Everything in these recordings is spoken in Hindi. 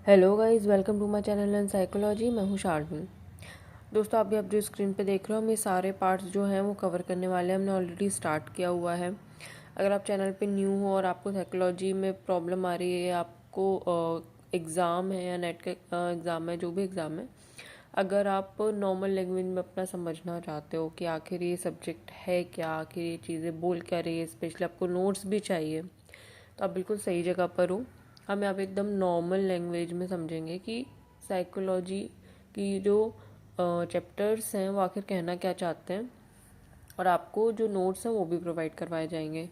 Hello guys, welcome to my channel and psychology. मैं हूँ शार्विन। दोस्तों, अभी आप जो स्क्रीन पे देख रहे हो, हम ये सारे पार्ट्स जो हैं वो कवर करने वाले हैं। हमने ऑलरेडी स्टार्ट किया हुआ है। अगर आप चैनल पे न्यू हो और आपको साइकोलॉजी में प्रॉब्लम आ रही है, आपको एग्ज़ाम है या नेट का एग्ज़ाम है, जो भी एग्ज़ाम है, अगर आप नॉर्मल लैंग्वेज में अपना समझना चाहते हो कि आखिर ये सब्जेक्ट है क्या, आखिर ये चीज़ें बोल क्या रही है, स्पेशली आपको नोट्स भी चाहिए, तो आप बिल्कुल सही जगह पर हो। हम यहाँ पे एकदम नॉर्मल लैंग्वेज में समझेंगे कि साइकोलॉजी की जो चैप्टर्स हैं वो आखिर कहना क्या चाहते हैं, और आपको जो नोट्स हैं वो भी प्रोवाइड करवाए जाएंगे।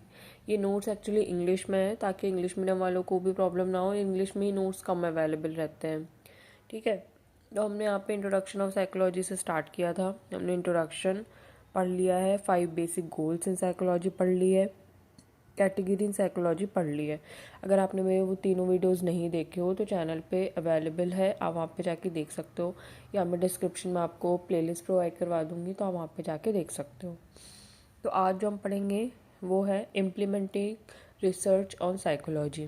ये नोट्स एक्चुअली इंग्लिश में है, ताकि इंग्लिश मीडियम वालों को भी प्रॉब्लम ना हो। इंग्लिश में ही नोट्स कम अवेलेबल रहते हैं, ठीक है। तो हमने यहाँ पे इंट्रोडक्शन ऑफ साइकोलॉजी से स्टार्ट किया था। हमने इंट्रोडक्शन पढ़ लिया है, 5 बेसिक गोल्स इन साइकोलॉजी पढ़ ली है, कैटेगरी इन साइकोलॉजी पढ़ ली है। अगर आपने मेरे वो तीनों वीडियोस नहीं देखे हो तो चैनल पे अवेलेबल है, आप वहाँ पे जाके देख सकते हो, या मैं डिस्क्रिप्शन में आपको प्लेलिस्ट प्रोवाइड करवा दूँगी, तो आप वहाँ पे जाके देख सकते हो। तो आज जो हम पढ़ेंगे वो है implementing research on psychology.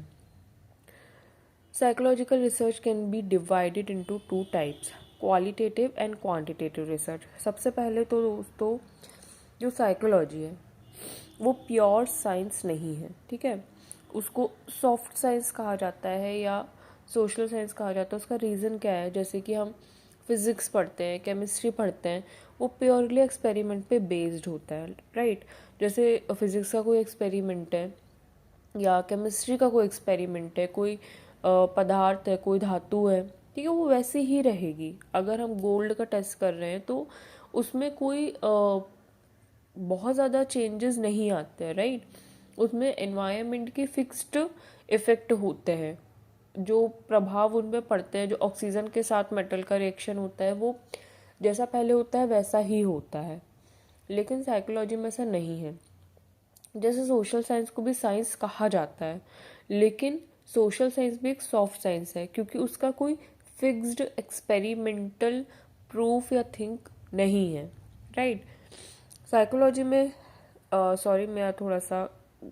Psychological research can be divided into 2 types, qualitative and quantitative research. सबसे पहले तो दोस्तों, जो साइकोलॉजी है वो प्योर साइंस नहीं है, ठीक है। उसको सॉफ्ट साइंस कहा जाता है या सोशल साइंस कहा जाता है। उसका रीज़न क्या है? जैसे कि हम फिज़िक्स पढ़ते हैं, केमिस्ट्री पढ़ते हैं, वो प्योरली एक्सपेरिमेंट पे बेस्ड होता है, राइट। जैसे फिज़िक्स का कोई एक्सपेरिमेंट है या केमिस्ट्री का कोई एक्सपेरिमेंट है, कोई पदार्थ है, कोई धातु है, ठीक है, वो वैसे ही रहेगी। अगर हम गोल्ड का टेस्ट कर रहे हैं तो उसमें कोई बहुत ज़्यादा चेंजेस नहीं आते हैं, राइट। उसमें एनवायरनमेंट के फिक्स्ड इफ़ेक्ट होते हैं, जो प्रभाव उन पर पड़ते हैं, जो ऑक्सीजन के साथ मेटल का रिएक्शन होता है वो जैसा पहले होता है वैसा ही होता है। लेकिन साइकोलॉजी में ऐसा नहीं है। जैसे सोशल साइंस को भी साइंस कहा जाता है, लेकिन सोशल साइंस भी एक सॉफ्ट साइंस है, क्योंकि उसका कोई फिक्स्ड एक्सपेरिमेंटल प्रूफ या थिंक नहीं है, राइट। साइकोलॉजी में सॉरी, मेरा थोड़ा सा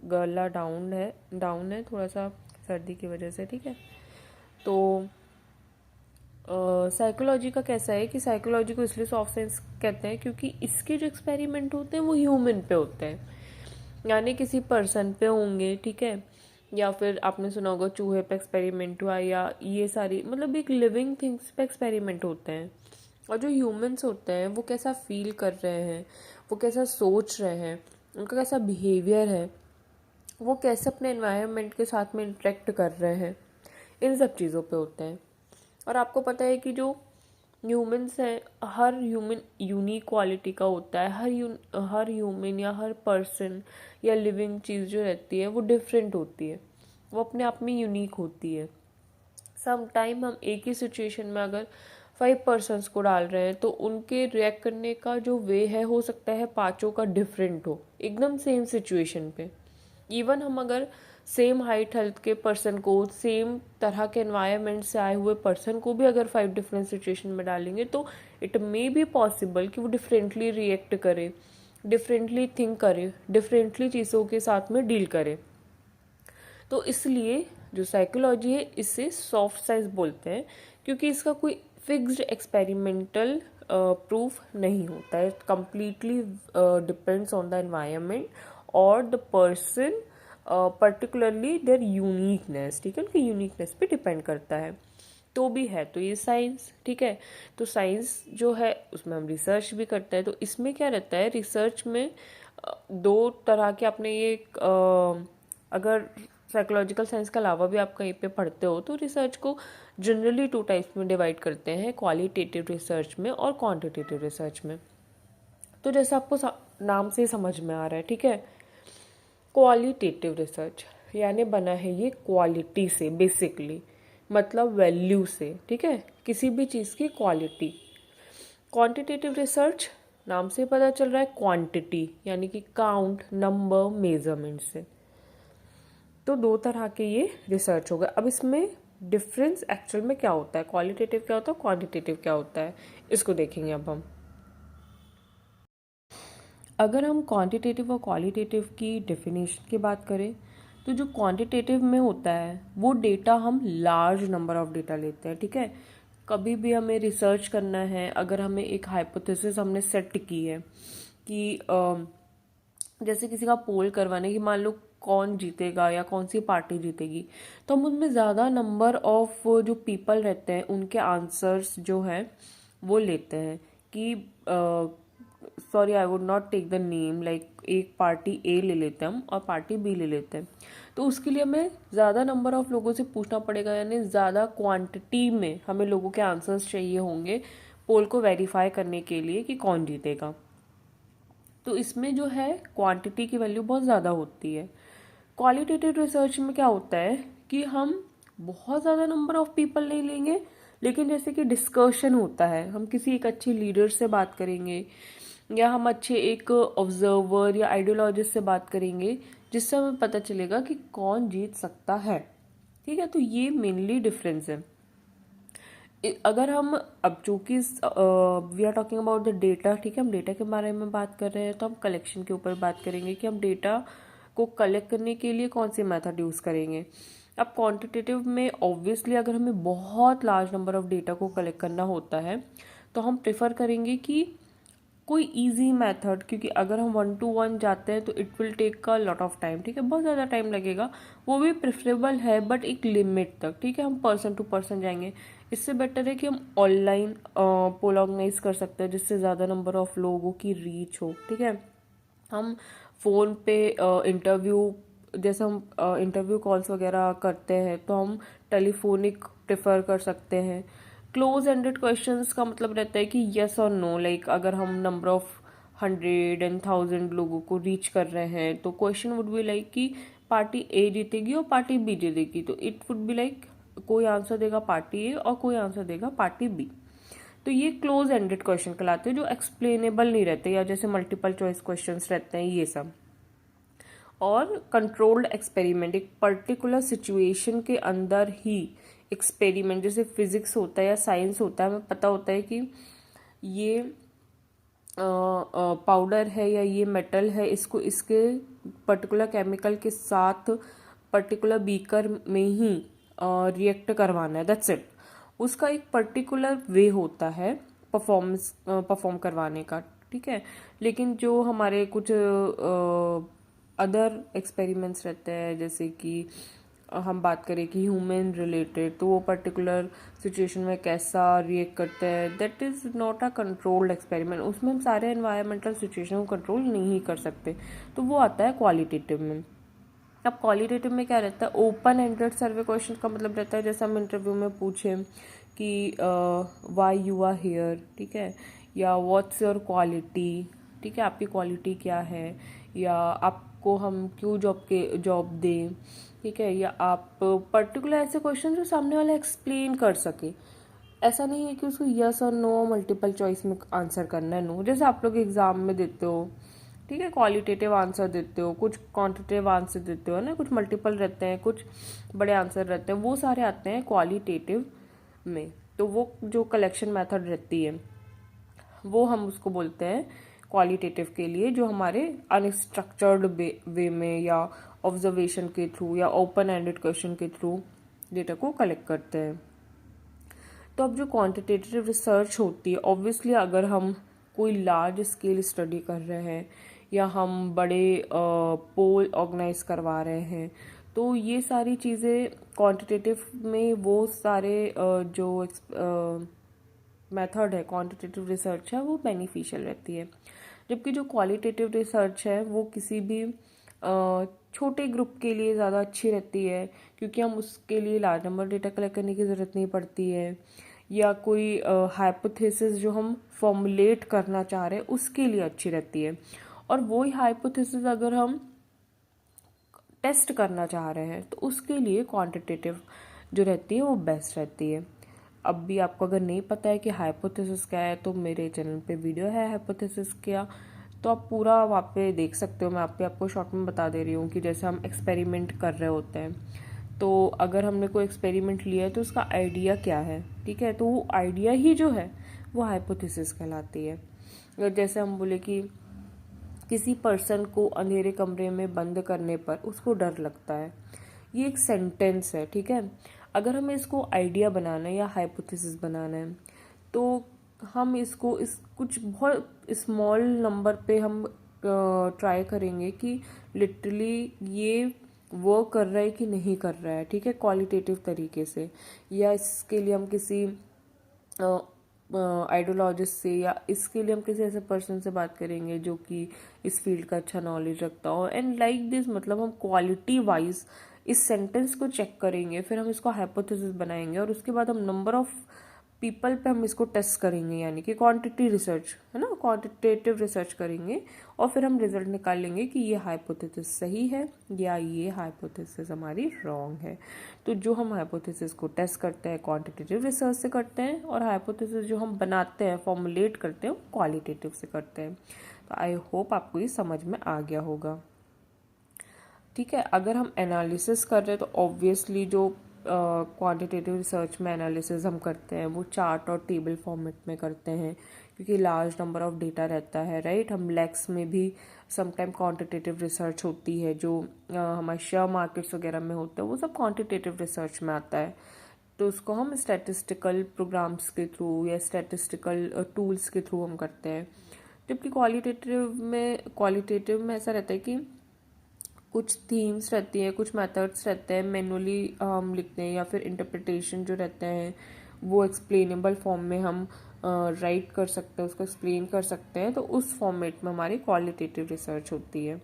गला डाउन है थोड़ा सा सर्दी की वजह से, ठीक है। तो साइकोलॉजी का कैसा है कि साइकोलॉजी को इसलिए सॉफ्ट साइंस कहते हैं क्योंकि इसके जो एक्सपेरिमेंट होते हैं वो ह्यूमन पे होते हैं, यानी किसी पर्सन पे होंगे, ठीक है। या फिर आपने सुना होगा चूहे पे एक्सपेरिमेंट हुआ, या ये सारी मतलब एक लिविंग थिंग्स पे एक्सपेरिमेंट होते हैं। और जो ह्यूमंस होते हैं वो कैसा फील कर रहे हैं, वो कैसा सोच रहे हैं, उनका कैसा बिहेवियर है, वो कैसे अपने एनवायरनमेंट के साथ में इंटरेक्ट कर रहे हैं, इन सब चीज़ों पे होते हैं। और आपको पता है कि जो ह्यूमंस हैं, हर ह्यूमन यूनिक क्वालिटी का होता है। हर ह्यूमन या हर पर्सन या लिविंग चीज़ जो रहती है वो डिफरेंट होती है, वो अपने आप में यूनिक होती है। सम टाइम हम एक ही सिचुएशन में अगर 5 पर्सन्स को डाल रहे हैं तो उनके रिएक्ट करने का जो वे है हो सकता है पांचों का डिफरेंट हो, एकदम सेम सिचुएशन पे। इवन हम अगर सेम हाइट हेल्थ के पर्सन को, सेम तरह के एनवायरनमेंट से आए हुए पर्सन को भी अगर 5 डिफरेंट सिचुएशन में डालेंगे तो इट मे बी पॉसिबल कि वो डिफरेंटली रिएक्ट करे, डिफरेंटली थिंक करे, डिफरेंटली चीज़ों के साथ में डील करे। तो इसलिए जो साइकोलॉजी है इसे सॉफ्ट साइंस बोलते हैं, क्योंकि इसका कोई फिक्स्ड एक्सपेरिमेंटल प्रूफ नहीं होता है। Completely depends on the environment और the person, particularly their uniqueness, ठीक है, उनकी यूनिकनेस पे डिपेंड करता है। तो भी है तो ये साइंस, ठीक है। तो साइंस जो है उसमें हम रिसर्च भी करते हैं। तो इसमें क्या रहता है, रिसर्च में दो तरह के आपने ये अगर साइकोलॉजिकल साइंस के अलावा भी आप कहीं पे पढ़ते हो तो रिसर्च को जनरली 2 टाइप्स में डिवाइड करते हैं, क्वालिटेटिव रिसर्च में और क्वांटिटेटिव रिसर्च में। तो जैसे आपको नाम से ही समझ में आ रहा है, ठीक है, क्वालिटेटिव रिसर्च यानी बना है ये क्वालिटी से, बेसिकली मतलब वैल्यू से, ठीक है, किसी भी चीज़ की क्वालिटी। क्वांटिटेटिव रिसर्च नाम से पता चल रहा है क्वांटिटी यानी कि काउंट, नंबर, मेजरमेंट से। तो 2 तरह के ये रिसर्च हो गए। अब इसमें डिफरेंस एक्चुअल में क्या होता है, क्वालिटेटिव क्या होता है, क्वांटिटेटिव क्या होता है, इसको देखेंगे अब हम। अगर हम क्वांटिटेटिव और क्वालिटेटिव की डेफिनेशन की बात करें तो जो क्वांटिटेटिव में होता है वो डेटा हम लार्ज नंबर ऑफ डेटा लेते हैं, ठीक है। कभी भी हमें रिसर्च करना है, अगर हमें एक हाइपोथेसिस हमने सेट की है कि जैसे किसी का पोल करवाने की, मान लो कौन जीतेगा या कौन सी पार्टी जीतेगी, तो हम उनमें ज़्यादा नंबर ऑफ जो पीपल रहते हैं उनके आंसर्स जो हैं वो लेते हैं कि sorry I would not take the name, like एक पार्टी ए ले लेते हैं हम और पार्टी बी ले लेते हैं। तो उसके लिए हमें ज़्यादा नंबर ऑफ लोगों से पूछना पड़ेगा, यानी ज़्यादा क्वांटिटी में हमें लोगों के आंसर्स चाहिए होंगे पोल को वेरीफाई करने के लिए कि कौन जीतेगा। तो इसमें जो है क्वांटिटी की वैल्यू बहुत ज़्यादा होती है। क्वालिटेटिव रिसर्च में क्या होता है कि हम बहुत ज़्यादा नंबर ऑफ पीपल नहीं लेंगे, लेकिन जैसे कि डिस्कशन होता है, हम किसी एक अच्छे लीडर से बात करेंगे या हम अच्छे एक ऑब्जर्वर या आइडियोलॉजिस्ट से बात करेंगे, जिससे हमें पता चलेगा कि कौन जीत सकता है, ठीक है। तो ये मेनली डिफरेंस है। अगर हम अब चूंकि we are talking about the data, ठीक है, हम डेटा के बारे में बात कर रहे हैं, तो हम कलेक्शन के ऊपर बात करेंगे कि हम डेटा को कलेक्ट करने के लिए कौन सी मेथड यूज़ करेंगे। अब क्वांटिटेटिव में ऑब्वियसली अगर हमें बहुत लार्ज नंबर ऑफ डेटा को कलेक्ट करना होता है तो हम प्रेफर करेंगे कि कोई इजी मेथड, क्योंकि अगर हम 1 to 1 जाते हैं तो it will take a lot of time, ठीक है, बहुत ज़्यादा टाइम लगेगा। वो भी प्रेफरेबल है बट एक लिमिट तक, ठीक है। हम पर्सन टू पर्सन जाएंगे, इससे बेटर है कि हम ऑनलाइन पोल ऑर्गेनाइज कर सकते हैं जिससे ज़्यादा नंबर ऑफ लोगों की रीच हो, ठीक है। हम फ़ोन पे इंटरव्यू, जैसे हम इंटरव्यू कॉल्स वगैरह करते हैं तो हम टेलीफोनिक प्रेफर कर सकते हैं। क्लोज एंडेड क्वेश्चंस का मतलब रहता है कि यस और नो, लाइक अगर हम नंबर ऑफ 100 and 1000 लोगों को रीच कर रहे हैं तो क्वेश्चन वुड बी लाइक कि पार्टी ए जीतेगी और पार्टी बी जीतेगी, तो इट वुड बी लाइक कोई आंसर देगा पार्टी ए और कोई आंसर देगा पार्टी बी। तो ये क्लोज एंडेड क्वेश्चन कहलाते हैं जो एक्सप्लेनेबल नहीं रहते, या जैसे मल्टीपल चॉइस क्वेश्चंस रहते हैं ये सब। और कंट्रोल्ड एक्सपेरिमेंट, एक पर्टिकुलर सिचुएशन के अंदर ही एक्सपेरिमेंट, जैसे फिजिक्स होता है या साइंस होता है, हमें पता होता है कि ये पाउडर है या ये मेटल है, इसको इसके पर्टिकुलर केमिकल के साथ पर्टिकुलर बीकर में ही रिएक्ट करवाना है, दैट्स इट। उसका एक पर्टिकुलर वे होता है परफॉर्म करवाने का, ठीक है। लेकिन जो हमारे कुछ अदर एक्सपेरिमेंट्स रहते हैं, जैसे कि हम बात करें कि ह्यूमन रिलेटेड, तो वो पर्टिकुलर सिचुएशन में कैसा रिएक्ट करते हैं, that is not a controlled experiment. उसमें हम सारे एनवायरमेंटल सिचुएशन को कंट्रोल नहीं कर सकते, तो वो आता है क्वालिटेटिव में। अब क्वालिटेटिव में क्या रहता है, ओपन एंडेड सर्वे क्वेश्चन का मतलब रहता है जैसे हम इंटरव्यू में पूछें कि वाई यू आर हियर, ठीक है, या व्हाट्स योर क्वालिटी, ठीक है, आपकी क्वालिटी क्या है, या आपको हम क्यों जॉब दें, ठीक है, या आप पर्टिकुलर ऐसे क्वेश्चन जो सामने वाला एक्सप्लेन कर सके। ऐसा नहीं है कि उसको यस और नो मल्टीपल चॉइस में आंसर करना है, नो, जैसे आप लोग एग्जाम में देते हो, ठीक है, क्वालिटेटिव आंसर देते हो, कुछ क्वांटिटेटिव आंसर देते हो ना, कुछ मल्टीपल रहते हैं, कुछ बड़े आंसर रहते हैं, वो सारे आते हैं क्वालिटेटिव में। तो वो जो कलेक्शन मेथड रहती है वो हम उसको बोलते हैं क्वालिटेटिव के लिए, जो हमारे अनस्ट्रक्चर्ड वे में या ऑब्जर्वेशन के थ्रू या ओपन एंडेड क्वेश्चन के थ्रू डेटा को कलेक्ट करते हैं। तो अब जो क्वांटिटेटिव रिसर्च होती है, ऑब्वियसली अगर हम कोई लार्ज स्केल स्टडी कर रहे हैं या हम बड़े पोल ऑर्गेनाइज करवा रहे हैं, तो ये सारी चीज़ें क्वांटिटेटिव में वो सारे जो मेथड है, क्वांटिटेटिव रिसर्च है, वो बेनिफिशियल रहती है। जबकि जो क्वालिटेटिव रिसर्च है वो किसी भी छोटे ग्रुप के लिए ज़्यादा अच्छी रहती है, क्योंकि हम उसके लिए लार्ज नंबर डेटा कलेक्ट करने की ज़रूरत नहीं पड़ती है, या कोई हाइपोथेसिस जो हम फॉर्मुलेट करना चाह रहे हैं उसके लिए अच्छी रहती है। और वही हाइपोथेसिस अगर हम टेस्ट करना चाह रहे हैं तो उसके लिए क्वांटिटेटिव जो रहती है वो बेस्ट रहती है। अब भी आपको अगर नहीं पता है कि हाइपोथेसिस क्या है, तो मेरे चैनल पे वीडियो है हाइपोथेसिस क्या, तो आप पूरा वहाँ पे देख सकते हो। मैं आपको शॉर्ट में बता दे रही हूँ कि जैसे हम एक्सपेरिमेंट कर रहे होते हैं, तो अगर हमने कोई एक्सपेरिमेंट लिया है तो उसका आइडिया क्या है, ठीक है, तो वो आइडिया ही जो है वो हाइपोथेसिस कहलाती है। जैसे हम बोले कि किसी पर्सन को अंधेरे कमरे में बंद करने पर उसको डर लगता है। ये एक सेंटेंस है, ठीक है। अगर हमें इसको आइडिया बनाना है या हाइपोथेसिस बनाना है तो हम इसको इस कुछ बहुत स्मॉल नंबर पे हम ट्राई करेंगे कि लिटरली ये वर्क कर रहा है कि नहीं कर रहा है, ठीक है, क्वालिटेटिव तरीके से। या इसके लिए हम किसी आइडियोलॉजिस्ट से या इसके लिए हम किसी ऐसे पर्सन से बात करेंगे जो कि इस फील्ड का अच्छा नॉलेज रखता हो। एंड लाइक दिस, मतलब हम क्वालिटी वाइज इस सेंटेंस को चेक करेंगे, फिर हम इसको हाइपोथेसिस बनाएंगे और उसके बाद हम नंबर ऑफ पीपल पे हम इसको टेस्ट करेंगे, यानी कि क्वांटिटी रिसर्च है ना, क्वांटिटेटिव रिसर्च करेंगे और फिर हम रिजल्ट निकाल लेंगे कि ये हाइपोथेसिस सही है या ये हाइपोथेसिस हमारी रॉन्ग है। तो जो हम हाइपोथेसिस को टेस्ट करते हैं क्वांटिटेटिव रिसर्च से करते हैं, और हाइपोथेसिस जो हम बनाते हैं, फॉर्मुलेट करते हैं, वो क्वालिटेटिव से करते हैं। तो आई होप आपको ये समझ में आ गया होगा, ठीक है। अगर हम एनालिसिस कर रहे हैं तो ऑब्वियसली जो क्वांटिटेटिव रिसर्च में एनालिसिस हम करते हैं वो चार्ट और टेबल फॉर्मेट में करते हैं, क्योंकि लार्ज नंबर ऑफ डेटा रहता है, राइट। हम लैक्स में भी समटाइम क्वांटिटेटिव रिसर्च होती है, जो हमारे शेयर मार्केट्स वगैरह में होता है वो सब क्वांटिटेटिव रिसर्च में आता है। तो उसको हम स्टैटिस्टिकल प्रोग्राम्स के थ्रू या स्टैटिस्टिकल टूल्स के थ्रू हम करते हैं। जबकि क्वालिटेटिव में ऐसा रहता है कि कुछ थीम्स रहती है, कुछ मेथड्स रहते हैं, मैनुअली हम लिखते हैं, या फिर इंटरप्रिटेशन जो रहते हैं वो एक्सप्लेनेबल फॉर्म में हम राइट कर सकते हैं, उसको एक्सप्लेन कर सकते हैं। तो उस फॉर्मेट में हमारी क्वालिटेटिव रिसर्च होती है।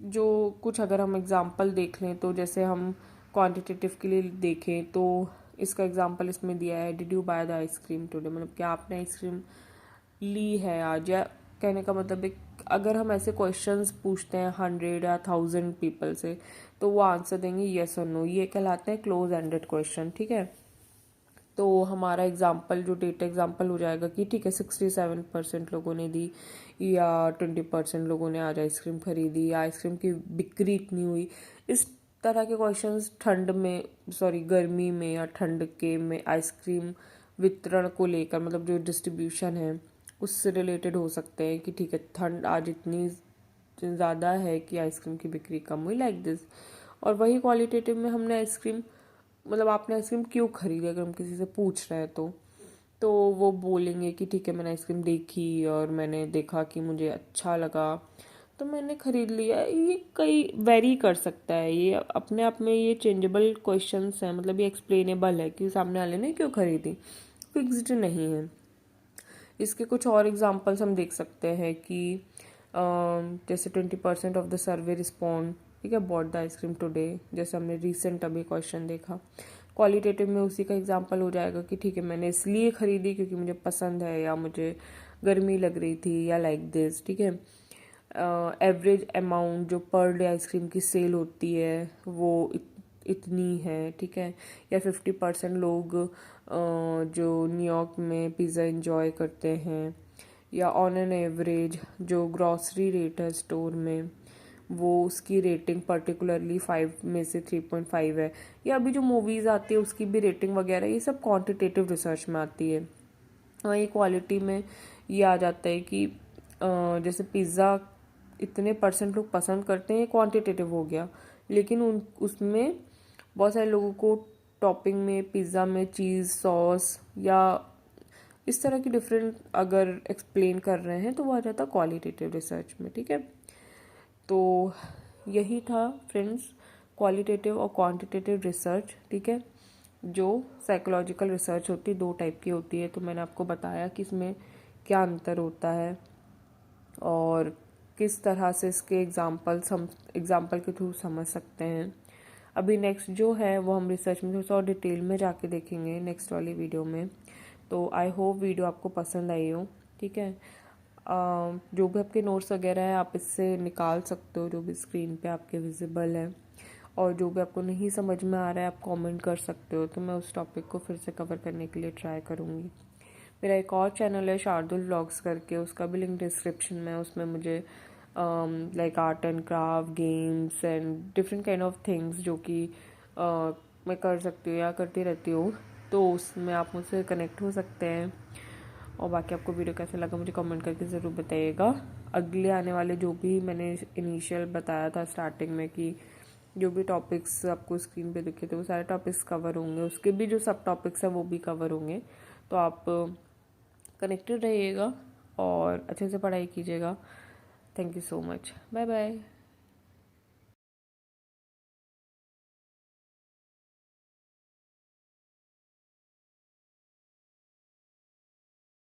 जो कुछ अगर हम एग्जांपल देख लें तो जैसे हम क्वांटिटेटिव के लिए देखें तो इसका एग्जांपल इसमें दिया है, did you by the ice cream today, मतलब क्या आपने आइसक्रीम ली है आज। या कहने का मतलब एक, अगर हम ऐसे क्वेश्चंस पूछते हैं 100 या 1000 पीपल से तो वो आंसर देंगे येस और नो, ये कहलाते हैं क्लोज एंडेड क्वेश्चन, ठीक है। तो हमारा एग्जाम्पल जो डेटा एग्जाम्पल हो जाएगा कि ठीक है 67% लोगों ने दी, या 20% लोगों ने आज आइसक्रीम खरीदी, या आइसक्रीम की बिक्री इतनी हुई। इस तरह के क्वेश्चंस गर्मी में या ठंड के में आइसक्रीम वितरण को लेकर, मतलब जो डिस्ट्रीब्यूशन है उससे रिलेटेड हो सकते हैं कि ठीक है ठंड आज इतनी ज़्यादा है कि आइसक्रीम की बिक्री कम हुई, लाइक दिस। और वही क्वालिटेटिव में हमने आइसक्रीम, मतलब आपने आइसक्रीम क्यों खरीदी, अगर हम किसी से पूछ रहे हैं तो वो बोलेंगे कि ठीक है मैंने आइसक्रीम देखी और मैंने देखा कि मुझे अच्छा लगा तो मैंने खरीद लिया। ये कई वेरी कर सकता है, ये अपने आप में ये चेंजेबल क्वेश्चंस हैं, मतलब ये एक्सप्लेनेबल है कि सामने वाले ने क्यों खरीदी, फिक्स्ड नहीं है। इसके कुछ और एग्जांपल्स हम देख सकते हैं कि जैसे 20% ऑफ द सर्वे रिस्पॉन्ड, ठीक है, बॉट द आइसक्रीम टुडे, जैसे हमने रिसेंट अभी क्वेश्चन देखा। क्वालिटेटिव में उसी का एग्जांपल हो जाएगा कि ठीक है मैंने इसलिए खरीदी क्योंकि मुझे पसंद है या मुझे गर्मी लग रही थी, या लाइक दिस, ठीक है। एवरेज अमाउंट जो पर डे आइसक्रीम की सेल होती है वो इतनी है, ठीक है। या 50% लोग जो न्यूयॉर्क में पिज़्ज़ा इंजॉय करते हैं, या ऑन एन एवरेज जो ग्रॉसरी रेट है स्टोर में वो उसकी रेटिंग पर्टिकुलरली 5 में से 3.5 है, या अभी जो मूवीज़ आती है उसकी भी रेटिंग वगैरह, ये सब क्वांटिटेटिव रिसर्च में आती है। वहीं क्वालिटी में ये आ जाता है कि जैसे पिज़्ज़ा इतने % लोग पसंद करते हैं, क्वांटिटेटिव हो गया, लेकिन उसमें बहुत सारे लोगों को टॉपिंग में पिज़्ज़ा में चीज़ सॉस या इस तरह की डिफरेंट अगर एक्सप्लेन कर रहे हैं तो वो आ जाता क्वालिटेटिव रिसर्च में, ठीक है। तो यही था फ्रेंड्स क्वालिटेटिव और क्वांटिटेटिव रिसर्च, ठीक है। जो साइकोलॉजिकल रिसर्च होती है 2 टाइप की होती है, तो मैंने आपको बताया कि इसमें क्या अंतर होता है और किस तरह से इसके एग्जाम्पल के थ्रू समझ सकते हैं। अभी नेक्स्ट जो है वो हम रिसर्च में थोड़ा सा और डिटेल में जाके देखेंगे नेक्स्ट वाली वीडियो में। तो आई होप वीडियो आपको पसंद आई हो, ठीक है। जो भी आपके नोट्स वगैरह है आप इससे निकाल सकते हो, जो भी स्क्रीन पे आपके विजिबल है, और जो भी आपको नहीं समझ में आ रहा है आप कमेंट कर सकते हो, तो मैं उस टॉपिक को फिर से कवर करने के लिए ट्राई करूँगी। मेरा एक और चैनल है शार्दुल व्लॉग्स करके, उसका भी लिंक डिस्क्रिप्शन में है। उसमें मुझे like art and craft, games and different kind of things जो कि मैं कर सकती हूँ या करती रहती हूँ, तो उसमें आप मुझसे कनेक्ट हो सकते हैं। और बाकी आपको वीडियो कैसा लगा मुझे कमेंट करके ज़रूर बताइएगा। अगले आने वाले जो भी मैंने इनिशियल बताया था स्टार्टिंग में कि जो भी टॉपिक्स आपको स्क्रीन पे दिखे थे वो सारे टॉपिक्स कवर होंगे, उसके भी जो सब टॉपिक्स हैं वो भी कवर होंगे। तो आप कनेक्टेड रहिएगा और अच्छे से पढ़ाई कीजिएगा। Thank you so much. Bye bye.